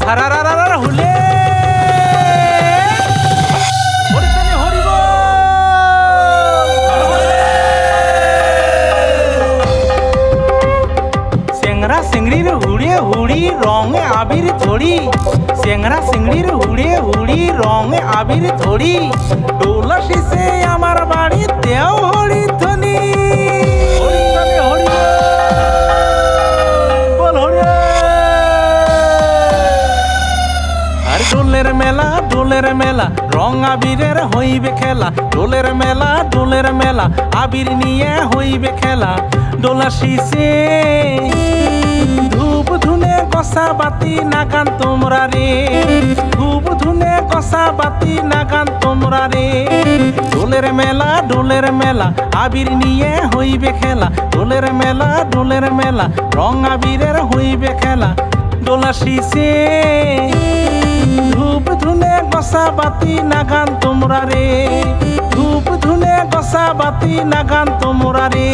সারারারারা হুলে হরিতনে হরিব সেংরা সিংড়ির হুড়ে হুড়ি রঙে আবির থড়ি সেংরা সিংড়ির হুড়ে হুড়ি রঙে আবির থড়ি ডোলা শিসে আমার বাড়িতেও হরি ধ্বনি হরিতনে হরিব বল হরি আর ডোলের মেলা রং আবিরের হইবে খেলা ডোলের মেলা আবির নিয়ে হইবে খেলা ডোলা শিসে ধূপ ধুনে কষা বাতি নাগান তোমরা রে ধূপ ধুনে কষা বাতি নাগান তোমরা রে ডোলের মেলা আবির নিয়ে হইবে খেলা ডোলের মেলা রং আবিরের হইবে খেলা ডোলা শিসে ধূপ ধুনে কষা বাতি নাগান তোমরা রে ধূপ ধুনে কষা বাতি নাগান তোমরা রে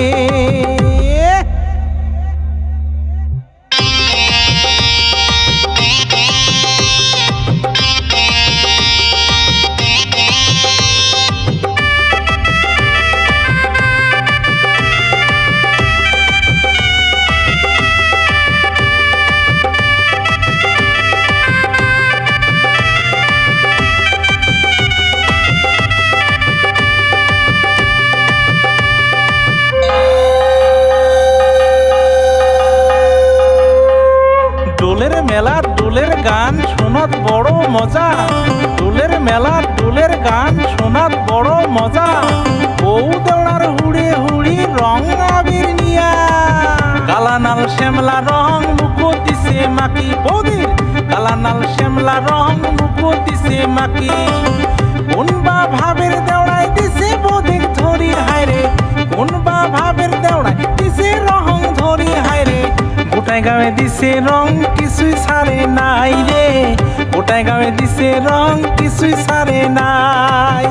ডোলের গান শোনাত বড় মজা ডোলের মেলা ডোলের গান শোনাত বড় মজা বউ দেওয়ার হুড়ে হুড়ি রং আবির নিয়া কালানাল শ্যামলা রং মুখো দিছে মাকি বৌদির কালানাল শ্যামলা রং মুখো দিছে মাকি কোন বা ভাবের দেওড়ায় দিছে বৌদিক ধরি হায়রে কোন বা ভাবের দেওড়ায় দিছে রং ধরি হায়রে গোটায় গাঁয়ে দিছে রং কিছুই সারে নাই রে গোটায় গাঁয়ে দিছে রং কিছুই সারে নাই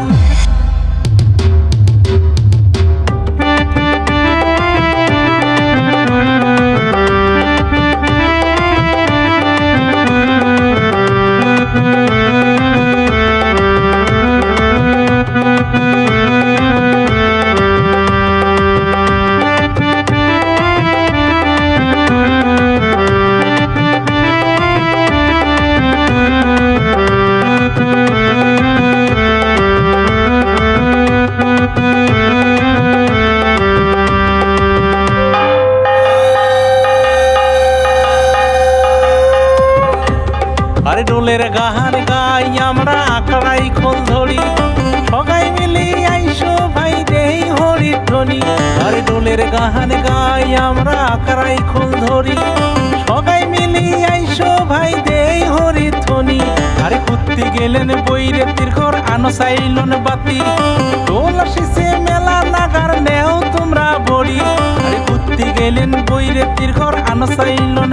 আরে ডোলের গান গাই আমরা আঁকড়াই খোল ধরি সবাই মিলি আইসো ভাই দেই হরি ধ্বনি আরে ডোলের গান গাই আমরা আঁকড়াই খোল ধরি সবাই মিলি আইসো ভাই দেই হরি ধ্বনি আরে কুত্তি গেলেন বৈরেতির ঘর আনো চাইলন বাতি ডোলা শিসে মেলা নাগার নেও তোমরা বড়ি আরে কুত্তি গেলেন বৈরেতির ঘর আনো চাইলন